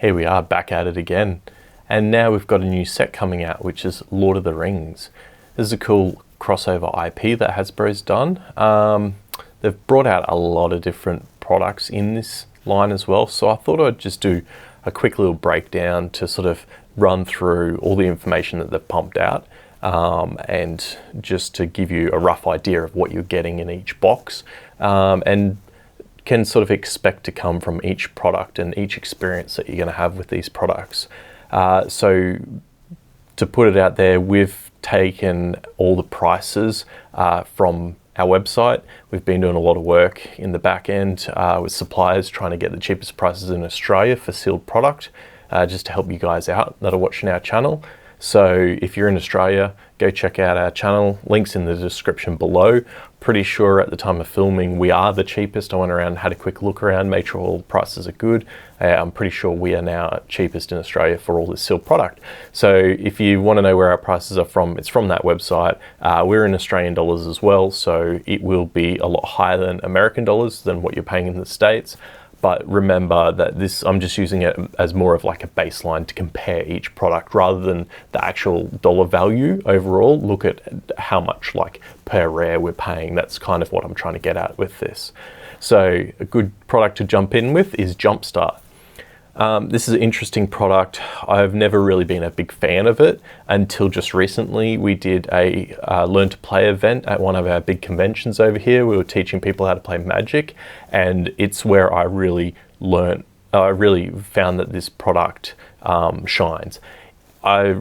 Here we are back at it again. And now we've got a new set coming out, which is Lord of the Rings. This is a cool crossover IP that Hasbro's done. They've brought out a lot of different products in this line as well. So I thought I'd just do a quick little breakdown to sort of run through all the information that they've pumped out. And just to give you a rough idea of what you're getting in each box, and can sort of expect to come from each product and each experience that you're going to have with these products. So to put it out there, we've taken all the prices from our website. We've been doing a lot of work in the back end with suppliers trying to get the cheapest prices in Australia for sealed product, just to help you guys out that are watching our channel. So if you're in Australia, go check out our channel. Links in the description below. Pretty sure at the time of filming, we are the cheapest. I went around, had a quick look around, made sure all the prices are good. I'm pretty sure we are now cheapest in Australia for all this sealed product. So if you want to know where our prices are from, it's from that website. We're in Australian dollars as well, so it will be a lot higher than American dollars than what you're paying in the States. But remember that this, I'm just using it as more of like a baseline to compare each product rather than the actual dollar value overall. Look at how much like per rare we're paying. That's kind of what I'm trying to get at with this. So a good product to jump in with is Jumpstart. This is an interesting product. I've never really been a big fan of it until just recently. We did a Learn to Play event at one of our big conventions over here. We were teaching people how to play Magic, and it's where I really learned, I really found that this product shines. I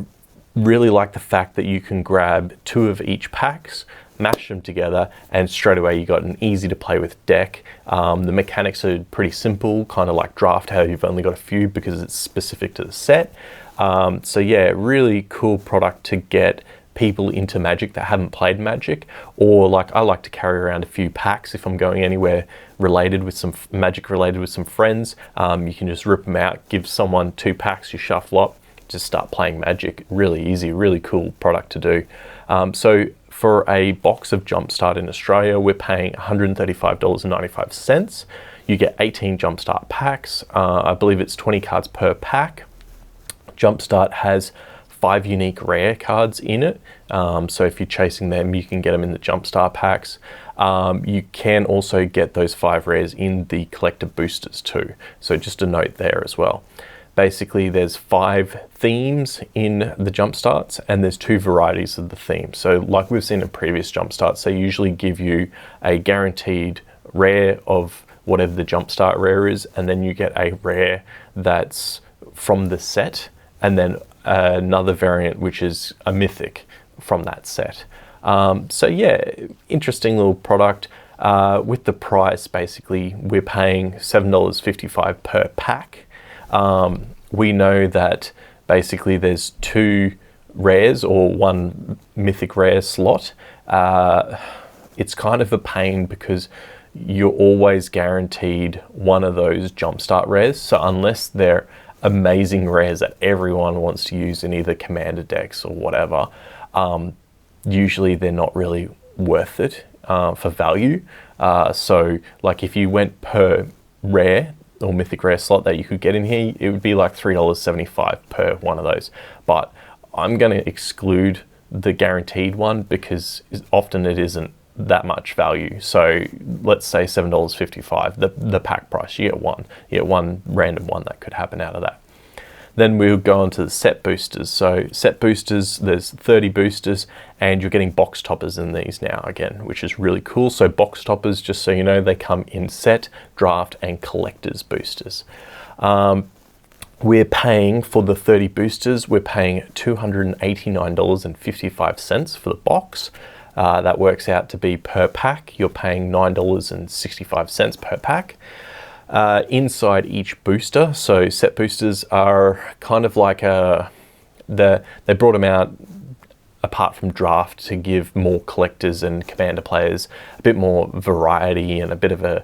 really like the fact that you can grab 2 of each packs, mash them together, and straight away you got an easy to play with deck. The mechanics are pretty simple, kind of like draft, how you've only got a few because it's specific to the set. So yeah, really cool product to get people into Magic that haven't played Magic, or like I like to carry around a few packs if I'm going anywhere related with some Magic related with some friends. You can just rip them out, give someone 2 packs, you shuffle up, just start playing Magic. Really easy, really cool product to do. So for a box of Jumpstart in Australia, we're paying $135.95. You get 18 Jumpstart packs. I believe it's 20 cards per pack. Jumpstart has 5 unique rare cards in it. So if you're chasing them, you can get them in the Jumpstart packs. You can also get those 5 rares in the collector boosters too. So just a note there as well. Basically, there's 5 themes in the Jumpstarts, and there's 2 varieties of the theme. So like we've seen in previous Jumpstarts, they usually give you a guaranteed rare of whatever the Jumpstart rare is, and then you get a rare that's from the set, and then another variant which is a mythic from that set. So yeah, interesting little product. With the price, basically, we're paying $7.55 per pack. We know that basically there's 2 rares or 1 mythic rare slot. It's kind of a pain because you're always guaranteed one of those Jumpstart rares. So unless they're amazing rares that everyone wants to use in either commander decks or whatever, usually they're not really worth it for value. So like if you went per rare or mythic rare slot that you could get in here, it would be like $3.75 per one of those. But I'm going to exclude the guaranteed one because often it isn't that much value. So let's say $7.55, the pack price, you get one random one that could happen out of that. Then we'll go on to the set boosters. So set boosters, there's 30 boosters, and you're getting box toppers in these now again, which is really cool. So box toppers, just so you know, they come in set, draft, and collector's boosters. We're paying for the 30 boosters, we're paying $289.55 for the box. That works out to be per pack, you're paying $9.65 per pack. Inside each booster, so set boosters are kind of like they brought them out apart from draft to give more collectors and commander players a bit more variety and a bit of a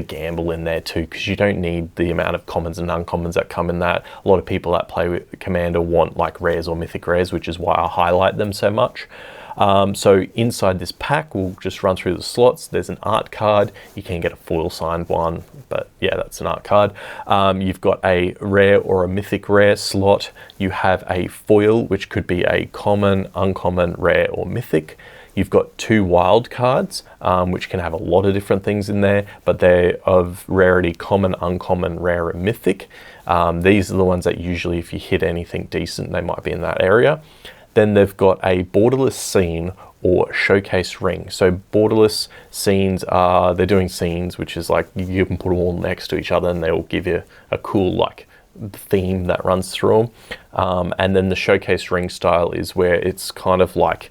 gamble in there too, because you don't need the amount of commons and uncommons that come in that. A lot of people that play with commander want like rares or mythic rares, which is why I highlight them so much. So inside this pack, we'll just run through the slots. There's an art card. You can get a foil signed one, but yeah, that's an art card. You've got a rare or a mythic rare slot. You have a foil, which could be a common, uncommon, rare, or mythic. You've got 2 wild cards, which can have a lot of different things in there, but they're of rarity common, uncommon, rare, and mythic. These are the ones that usually, if you hit anything decent, they might be in that area. Then they've got a borderless scene or showcase ring. So borderless scenes are, they're doing scenes, which is like you can put them all next to each other and they'll give you a cool like theme that runs through them. And then the showcase ring style is where it's kind of like,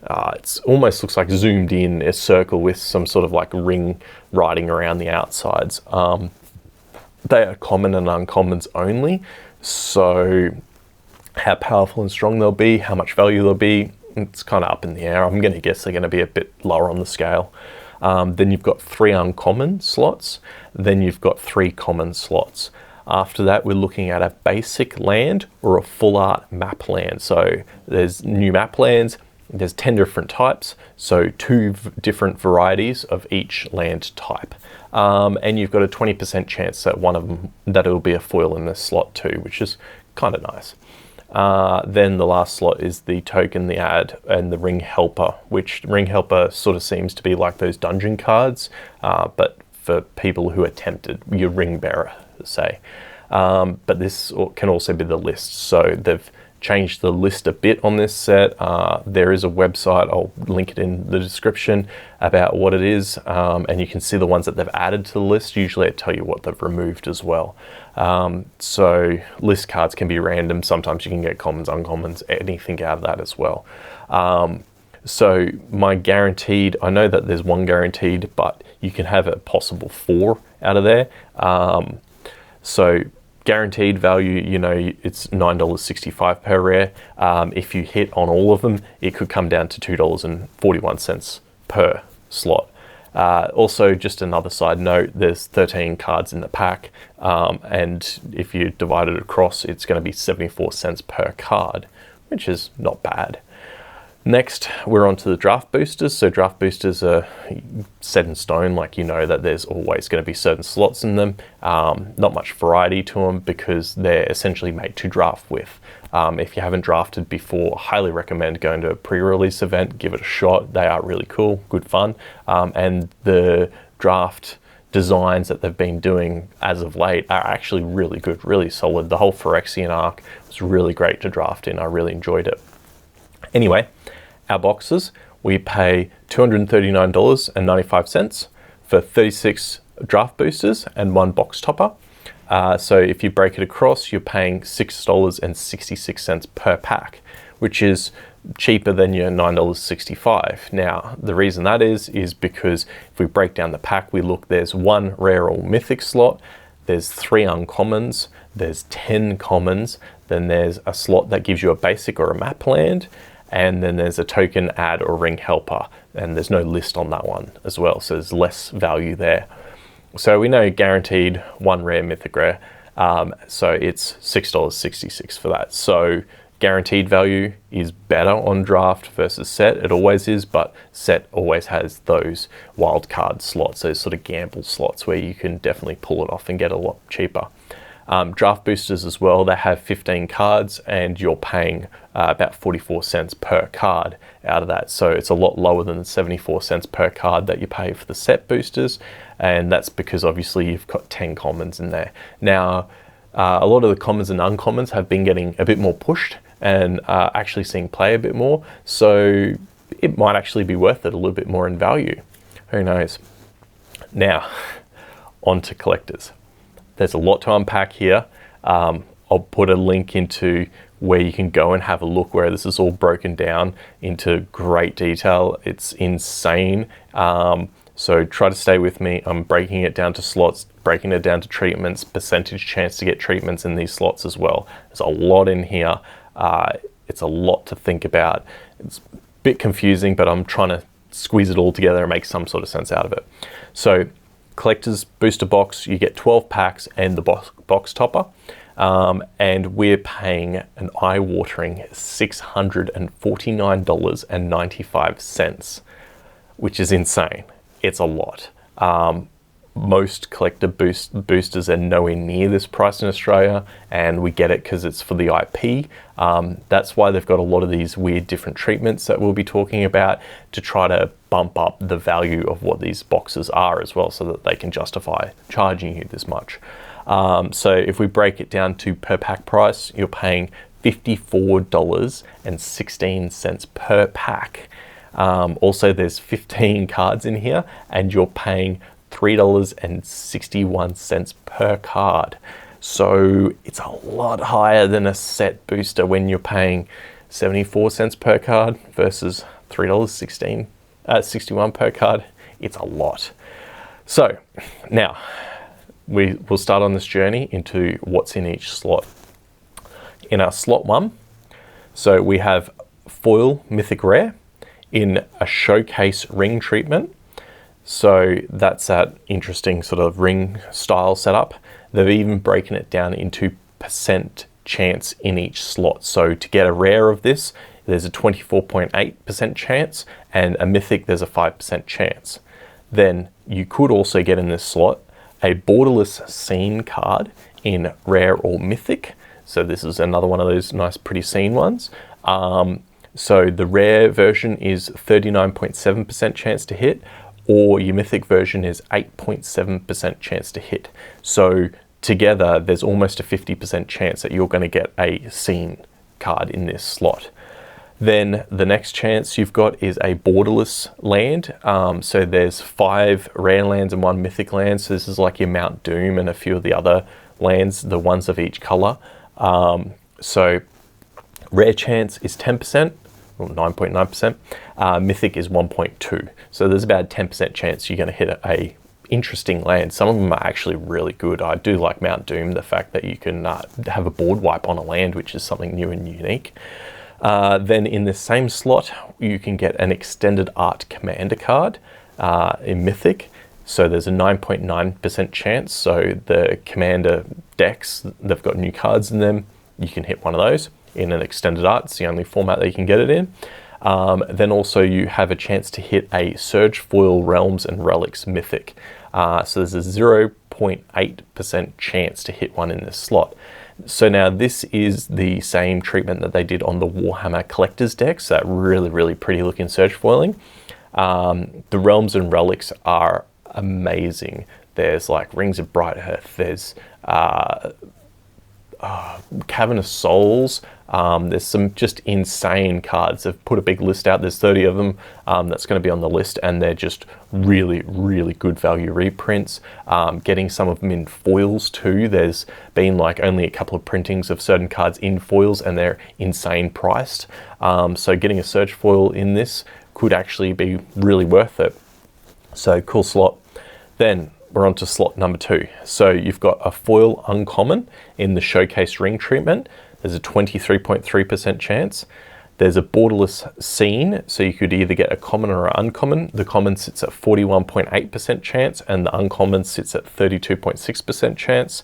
it almost looks like zoomed in a circle with some sort of like ring riding around the outsides. They are common and uncommons only. So how powerful and strong they'll be, how much value they'll be, it's kind of up in the air. I'm going to guess they're going to be a bit lower on the scale. Then you've got 3 uncommon slots. Then you've got 3 common slots. After that, we're looking at a basic land or a full art map land. So there's new map lands. There's 10 different types, so 2 different varieties of each land type. And you've got a 20% chance that one of them, that it'll be a foil in this slot too, which is kind of nice. Then the last slot is the token, the ad, and the ring helper, which ring helper sort of seems to be like those dungeon cards, but for people who are tempted, your ring bearer, say. But this can also be the list, so they've changed the list a bit on this set. There is a website, I'll link it in the description, about what it is, and you can see the ones that they've added to the list. Usually it tell you what they've removed as well. So list cards can be random. Sometimes you can get commons, uncommons, anything out of that as well. So my guaranteed, I know that there's 1 guaranteed, but you can have a possible 4 out of there. So guaranteed value, you know, it's $9.65 per rare. If you hit on all of them, it could come down to $2.41 per slot. Also, just another side note, there's 13 cards in the pack, and if you divide it across, it's going to be 74 cents per card, which is not bad. Next, we're on to the draft boosters. So draft boosters are set in stone, like you know that there's always going to be certain slots in them. Not much variety to them because they're essentially made to draft with. If you haven't drafted before, I highly recommend going to a pre-release event, give it a shot. They are really cool, good fun. And the draft designs that they've been doing as of late are actually really good, really solid. The whole Phyrexian arc was really great to draft in. I really enjoyed it. Anyway, our boxes, we pay $239.95 for 36 draft boosters and 1 box topper. So if you break it across, you're paying $6.66 per pack, which is cheaper than your $9.65. Now, the reason that is because if we break down the pack, we look, there's 1 rare or mythic slot, there's 3 uncommons, there's 10 commons, then there's a slot that gives you a basic or a map land, and then there's a token, ad, or ring helper, and there's no list on that one as well, so there's less value there. So we know guaranteed 1 rare, mythic rare, so it's $6.66 for that. So guaranteed value is better on draft versus set. It always is, but set always has those wild card slots, those sort of gamble slots where you can definitely pull it off and get a lot cheaper. Draft boosters as well, they have 15 cards and you're paying about 44 cents per card out of that. So it's a lot lower than the 74 cents per card that you pay for the set boosters. And that's because obviously you've got 10 commons in there. Now, a lot of the commons and uncommons have been getting a bit more pushed and actually seeing play a bit more. So it might actually be worth it a little bit more in value. Who knows? Now, on to collectors. There's a lot to unpack here. I'll put a link into where you can go and have a look where this is all broken down into great detail. It's insane. So try to stay with me. I'm breaking it down to slots, breaking it down to treatments, percentage chance to get treatments in these slots as well. There's a lot in here. It's a lot to think about. It's a bit confusing, but I'm trying to squeeze it all together and make some sort of sense out of it. So collector's booster box, you get 12 packs and the box topper. and we're paying an eye-watering $649.95, which is insane. It's a lot. Most collector boosters are nowhere near this price in Australia, and we get it because it's for the IP. That's why they've got a lot of these weird different treatments that we'll be talking about to try to bump up the value of what these boxes are as well, so that they can justify charging you this much. So if we break it down to per pack price, you're paying $54.16 per pack. Also, there's 15 cards in here, and you're paying $3.61 per card. So it's a lot higher than a set booster when you're paying 74 cents per card versus $3.61 per card. It's a lot. So now we will start on this journey into what's in each slot. In our slot 1, so we have foil mythic rare in a showcase ring treatment. So that's that interesting sort of ring style setup. They've even broken it down into percent chance in each slot. So to get a rare of this, there's a 24.8% chance, and a mythic, there's a 5% chance. Then you could also get in this slot a borderless scene card in rare or mythic. So this is another one of those nice pretty scene ones. So the rare version is 39.7% chance to hit, or your mythic version is 8.7% chance to hit. So together, there's almost a 50% chance that you're going to get a scene card in this slot. Then the next chance you've got is a borderless land. So there's 5 rare lands and 1 mythic land. So this is like your Mount Doom and a few of the other lands, the ones of each color. So rare chance is 10%. Or 9.9%. Mythic is 1.2. So there's about a 10% chance you're going to hit a interesting land. Some of them are actually really good. I do like Mount Doom, the fact that you can have a board wipe on a land, which is something new and unique. Then in the same slot, you can get an extended art commander card in Mythic. So there's a 9.9% chance. So the commander decks, they've got new cards in them. You can hit one of those in an extended art. It's the only format that you can get it in. Then also you have a chance to hit a Surge Foil Realms and Relics Mythic. So there's a 0.8% chance to hit one in this slot. So now this is the same treatment that they did on the Warhammer Collector's decks, that really, really pretty looking Surge Foiling. The Realms and Relics are amazing. There's like Rings of Bright Earth, there's Cavernous Souls. There's some just insane cards. They've put a big list out. There's 30 of them that's going to be on the list, and they're just really, really good value reprints. Getting some of them in foils too. There's been like only a couple of printings of certain cards in foils, and they're insane priced. So getting a Surge Foil in this could actually be really worth it. So cool slot. Then we're on to slot number 2. So you've got a foil uncommon in the showcase ring treatment. There's a 23.3% chance. There's a borderless scene, so you could either get a common or an uncommon. The common sits at 41.8% chance, and the uncommon sits at 32.6% chance.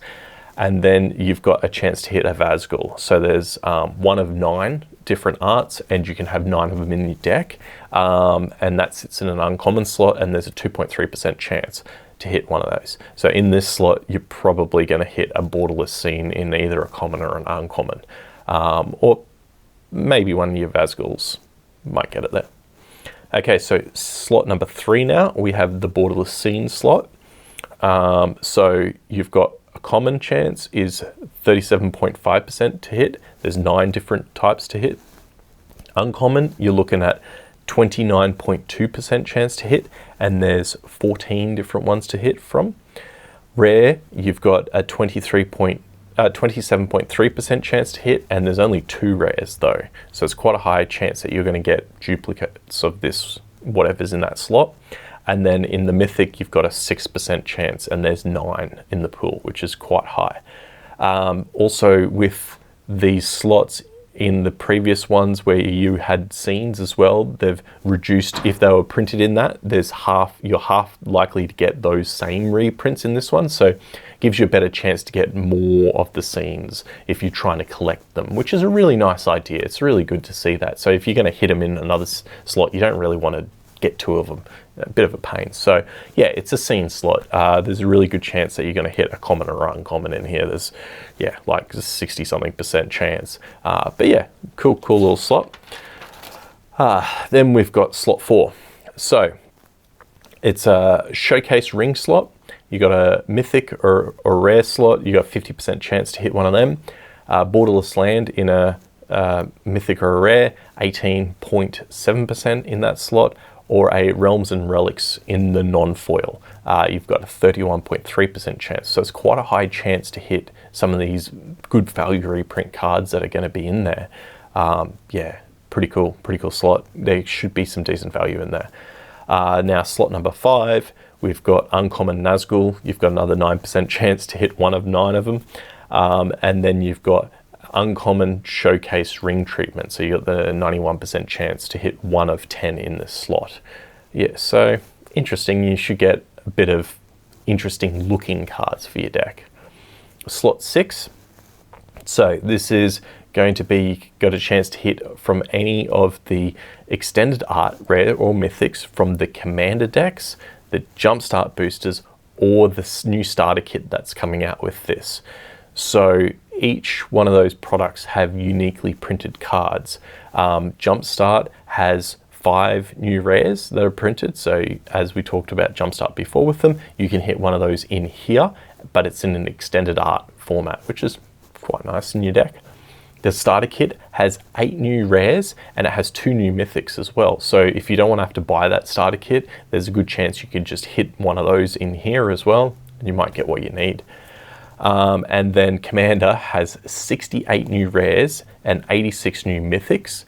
And then you've got a chance to hit a Vazgul. So there's 1 of 9 different arts, and you can have 9 of them in your deck. And that sits in an uncommon slot, and there's a 2.3% chance to hit one of those. So in this slot, you're probably going to hit a borderless scene in either a common or an uncommon. Or maybe one of your Vazguls might get it there. Okay, so slot number 3 now, we have the borderless scene slot. So you've got a common chance is 37.5% to hit. There's 9 different types to hit. Uncommon, you're looking at 29.2% chance to hit, and there's 14 different ones to hit from. Rare, you've got a 27.3% chance to hit, and there's only 2 rares though. So it's quite a high chance that you're going to get duplicates of this, whatever's in that slot. And then in the Mythic, you've got a 6% chance, and there's 9 in the pool, which is quite high. Also with these slots, in the previous ones where you had scenes as well, they've reduced, if they were printed in that, you're half likely to get those same reprints in this one. So it gives you a better chance to get more of the scenes if you're trying to collect them, which is a really nice idea. It's really good to see that. So if you're going to hit them in another slot, you don't really want to get two of them. A bit of a pain. So yeah, it's a scene slot. There's a really good chance that you're going to hit a common or uncommon in here. There's, yeah, like 60 something % chance. But yeah, cool little slot. Then we've got slot 4. So it's a showcase ring slot. You got a mythic or rare slot. You got 50% chance to hit one of them. Borderless land in a mythic or a rare, 18.7% in that slot. Or a Realms and Relics in the non-foil. You've got a 31.3% chance. So it's quite a high chance to hit some of these good value reprint cards that are going to be in there. Yeah, pretty cool slot. There should be some decent value in there. Now slot number 5, we've got Uncommon Nazgul. You've got another 9% chance to hit one of 9 of them. And then you've got Uncommon Showcase Ring Treatment. So you got the 91% chance to hit 1 of 10 in this slot. Yeah, so interesting. You should get a bit of interesting looking cards for your deck. Slot 6. So this is going to be, got a chance to hit from any of the extended art, rare or mythics from the Commander decks, the Jumpstart boosters, or the new starter kit that's coming out with this. So each one of those products have uniquely printed cards. Jumpstart has 5 new rares that are printed. So as we talked about Jumpstart before with them, you can hit one of those in here, but it's in an extended art format, which is quite nice in your deck. The starter kit has 8 new rares and it has 2 new mythics as well. So if you don't want to have to buy that starter kit, there's a good chance you could just hit one of those in here as well, and you might get what you need. And then Commander has 68 new rares and 86 new mythics.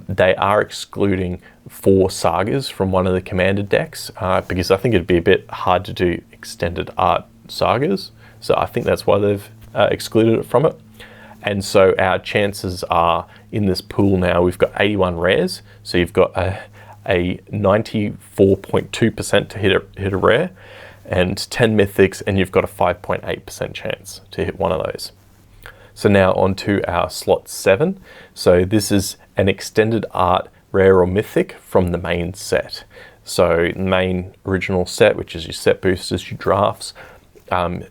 They are excluding 4 sagas from one of the Commander decks because I think it'd be a bit hard to do extended art sagas. So I think that's why they've excluded it from it. And so our chances are in this pool now, we've got 81 rares. So you've got a 94.2% to hit a rare, and 10 mythics, and you've got a 5.8% chance to hit one of those. So now on to our slot 7. So this is an extended art rare or mythic from the main set. So the main original set, which is your set boosters, your drafts,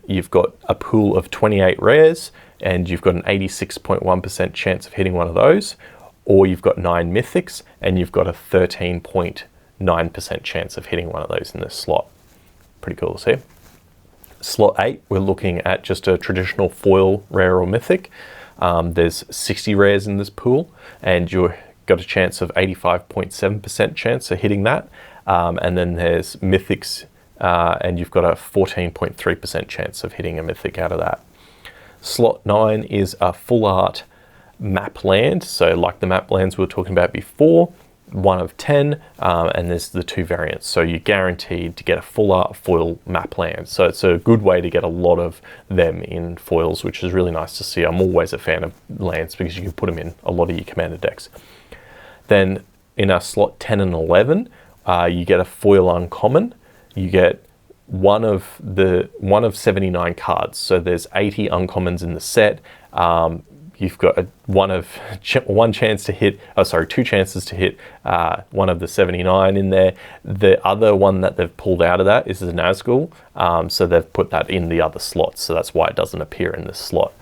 you've got a pool of 28 rares, and you've got an 86.1% chance of hitting one of those, or you've got 9 mythics, and you've got a 13.9% chance of hitting one of those in this slot. Pretty cool to see. Slot 8, we're looking at just a traditional foil rare or mythic. There's 60 rares in this pool, and you've got a chance of 85.7% chance of hitting that. And then there's mythics, and you've got a 14.3% chance of hitting a mythic out of that. Slot 9 is a full art map land. So like the map lands we were talking about before, 1 of 10, and there's the 2 variants. So you're guaranteed to get a full art foil map land. So it's a good way to get a lot of them in foils, which is really nice to see. I'm always a fan of lands because you can put them in a lot of your Commander decks. Then in our slot 10 and 11, you get a foil uncommon. You get one of 79 cards. So there's 80 uncommons in the set. You've got 2 chances to hit one of the 79 in there. The other one that they've pulled out of that is the Nazgul. So they've put that in the other slots. So that's why it doesn't appear in this slot,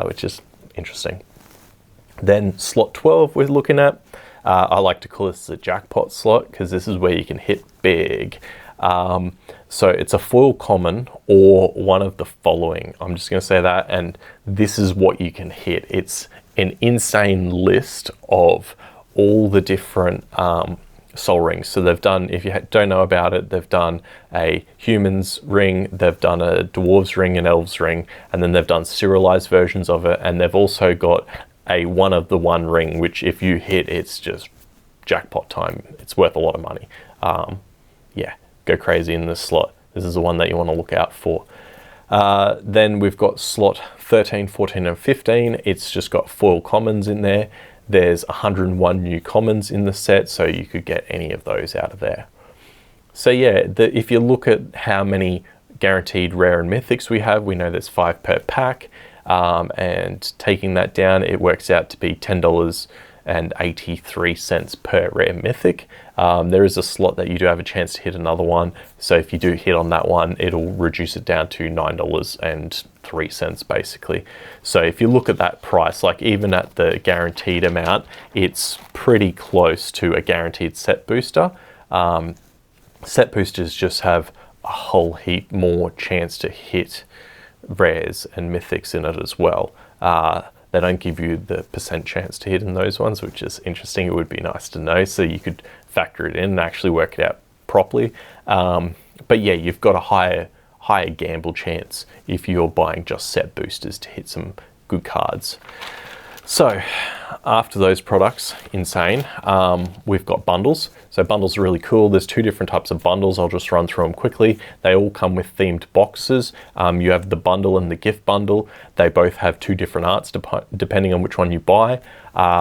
which is interesting. Then slot 12 we're looking at. I like to call this the jackpot slot because this is where you can hit big. So it's a foil common or one of the following. I'm just going to say that, and this is what you can hit. It's an insane list of all the different soul rings. So they've done, if you don't know about it, they've done a humans ring, they've done a dwarves ring, an elves ring, and then they've done serialized versions of it, and they've also got a one of the one ring, which if you hit, it's just jackpot time. It's worth a lot of money. Yeah, go crazy in this slot. This is the one that you want to look out for. Then we've got slot 13, 14 and 15. It's just got foil commons in there. There's 101 new commons in the set, so you could get any of those out of there. So yeah, if you look at how many guaranteed rare and mythics we have, we know there's 5 per pack, and taking that down, it works out to be $10.83 per rare mythic. There is a slot that you do have a chance to hit another one, so if you do hit on that one, it'll reduce it down to $9.03 basically. So if you look at that price, like even at the guaranteed amount, it's pretty close to a guaranteed set booster. Set boosters just have a whole heap more chance to hit rares and mythics in it as well. They don't give you the % chance to hit in those ones, which is interesting. It would be nice to know, so you could factor it in and actually work it out properly. But yeah, you've got a higher gamble chance if you're buying just set boosters to hit some good cards. So after those products, insane, we've got bundles. So bundles are really cool. There's 2 different types of bundles. I'll just run through them quickly. They all come with themed boxes. You have the bundle and the gift bundle. They both have 2 different arts depending on which one you buy.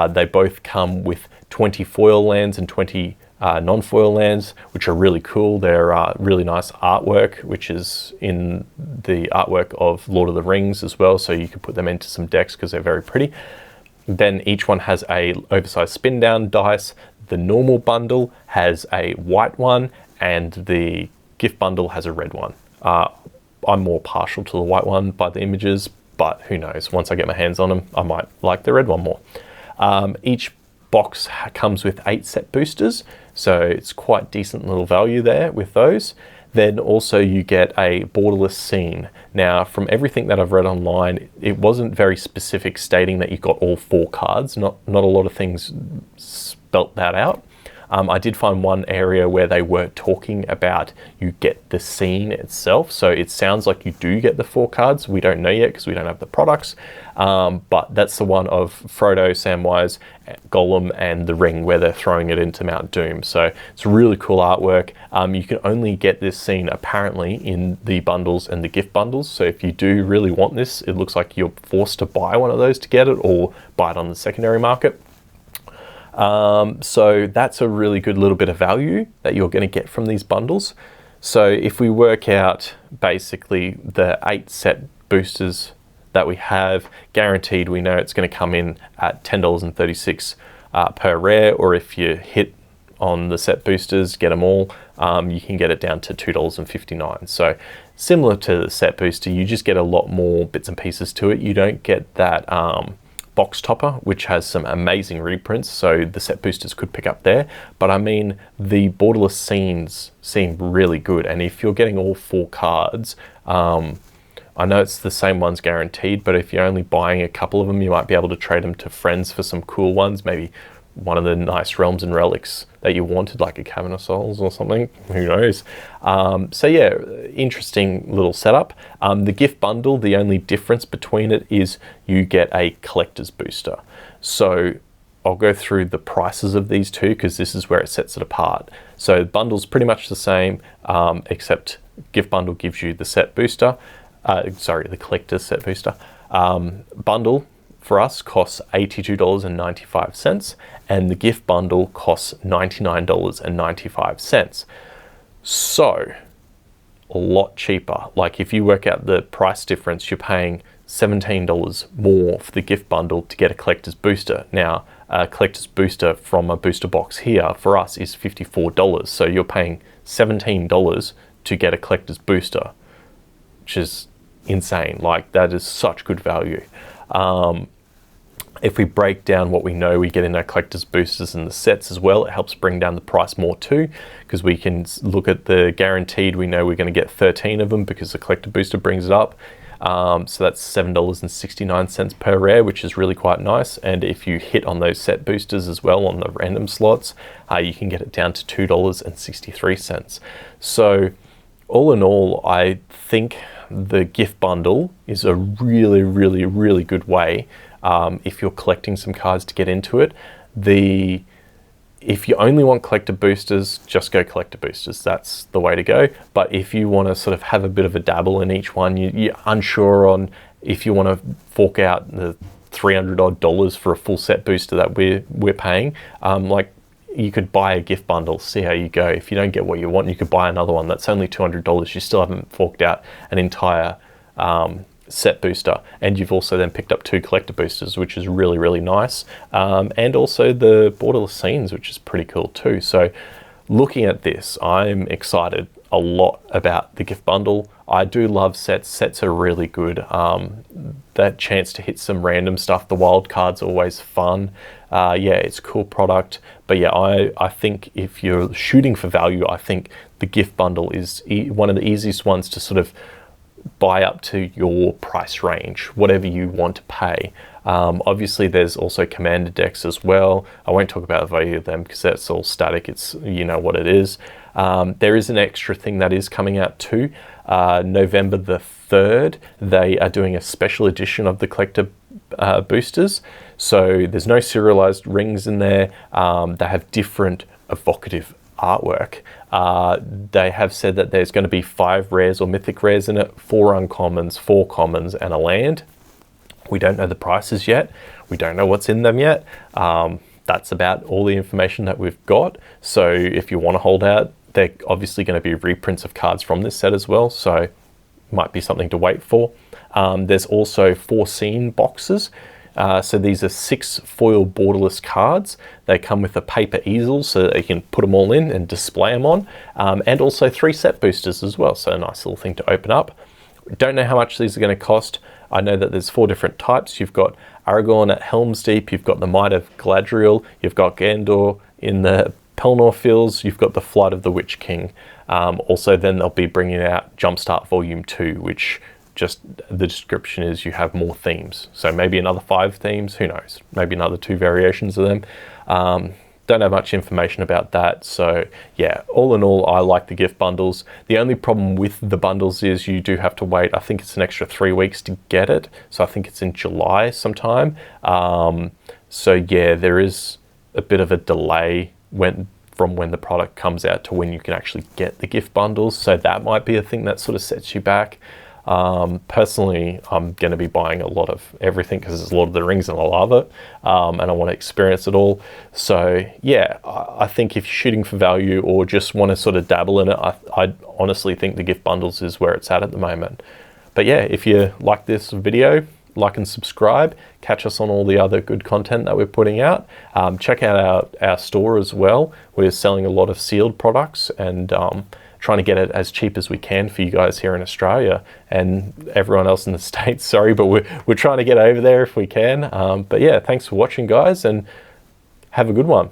They both come with 20 foil lands and 20 non-foil lands, which are really cool. They're really nice artwork, which is in the artwork of Lord of the Rings as well. So you can put them into some decks because they're very pretty. Then each one has a oversized spin down dice. The normal bundle has a white one and the gift bundle has a red one. I'm more partial to the white one by the images, but who knows? Once I get my hands on them, I might like the red one more. Each box comes with 8 set boosters, so it's quite decent little value there with those. Then also you get a borderless scene. Now, from everything that I've read online, it wasn't very specific stating that you got all 4 cards. Not a lot of things spelt that out. I did find one area where they were talking about you get the scene itself. So it sounds like you do get the 4 cards. We don't know yet because we don't have the products. But that's the one of Frodo, Samwise, Gollum, and the ring where they're throwing it into Mount Doom. So it's really cool artwork. You can only get this scene apparently in the bundles and the gift bundles. So if you do really want this, it looks like you're forced to buy one of those to get it or buy it on the secondary market. So that's a really good little bit of value that you're going to get from these bundles. So if we work out basically the 8 set boosters that we have guaranteed, we know it's going to come in at $10.36 per rare, or if you hit on the set boosters, get them all, you can get it down to $2.59. So similar to the set booster, you just get a lot more bits and pieces to it. You don't get that box topper, which has some amazing reprints, so the set boosters could pick up there. But I mean, the borderless scenes seem really good, and if you're getting all 4 cards, I know it's the same ones guaranteed, but if you're only buying a couple of them, you might be able to trade them to friends for some cool ones, maybe one of the nice realms and relics that you wanted, like a Cavern of Souls or something, who knows. So yeah, interesting little setup. The gift bundle, the only difference between it is you get a collector's booster. So I'll go through the prices of these 2 because this is where it sets it apart. So the bundle's pretty much the same, except gift bundle gives you the set booster, the collector's set booster. Bundle for us costs $82.95 and the gift bundle costs $99.95. So a lot cheaper. Like if you work out the price difference, you're paying $17 more for the gift bundle to get a collector's booster. Now, a collector's booster from a booster box here for us is $54. So you're paying $17 to get a collector's booster, which is insane. Like that is such good value. If we break down what we know we get in our collector's boosters and the sets as well, it helps bring down the price more too, because we can look at the guaranteed. We know we're going to get 13 of them because the collector booster brings it up. So that's $7.69 per rare, which is really quite nice. And if you hit on those set boosters as well on the random slots, you can get it down to $2.63. So all in all, I think the gift bundle is a really, really, really good way if you're collecting some cards to get into it. The if you only want collector boosters, just go collector boosters. That's the way to go. But if you want to sort of have a bit of a dabble in each one, you're unsure on if you want to fork out the $300 odd for a full set booster that we're paying, like you could buy a gift bundle, see how you go. If you don't get what you want, you could buy another one that's only $200. You still haven't forked out an entire set booster, and you've also then picked up 2 collector boosters, which is really, really nice, and also the borderless scenes, which is pretty cool too. So looking at this, I'm excited a lot about the gift bundle. I do love sets. Sets are really good. That chance to hit some random stuff, the wild cards are always fun. Yeah, it's a cool product. But yeah, I think if you're shooting for value, I think the gift bundle is one of the easiest ones to sort of buy up to your price range, whatever you want to pay. Obviously there's also commander decks as well. I won't talk about the value of them because that's all static. It's, you know what it is. There is an extra thing that is coming out too. November the 3rd, they are doing a special edition of the collector boosters. So there's no serialized rings in there. They have different evocative artwork. They have said that there's going to be 5 rares or mythic rares in it, 4 uncommons, 4 commons, and a land. We don't know the prices yet. We don't know what's in them yet. That's about all the information that we've got. So if you want to hold out, they're obviously going to be reprints of cards from this set as well. So might be something to wait for. There's also 4 scene boxes. So these are 6 foil borderless cards. They come with a paper easel so that you can put them all in and display them on. And also 3 set boosters as well. So a nice little thing to open up. Don't know how much these are going to cost. I know that there's 4 different types. You've got Aragorn at Helm's Deep. You've got the Might of Galadriel. You've got Gandor in the Pelennor Fields. You've got the Flight of the Witch King. Also then they'll be bringing out Jumpstart Volume 2, which just the description is you have more themes. So maybe another 5 themes, who knows? Maybe another 2 variations of them. Don't have much information about that. So yeah, all in all, I like the gift bundles. The only problem with the bundles is you do have to wait. I think it's an extra 3 weeks to get it. So I think it's in July sometime. So yeah, there is a bit of a delay from when the product comes out to when you can actually get the gift bundles. So that might be a thing that sort of sets you back. Personally, I'm going to be buying a lot of everything because there's a lot of the rings and I love it, and I want to experience it all. So yeah, I think if you're shooting for value or just want to sort of dabble in it, I honestly think the gift bundles is where it's at the moment. But yeah, if you like this video, like and subscribe. Catch us on all the other good content that we're putting out. Check out our store as well. We're selling a lot of sealed products and trying to get it as cheap as we can for you guys here in Australia and everyone else in the States. Sorry, but we're trying to get over there if we can. But yeah, thanks for watching, guys, and have a good one.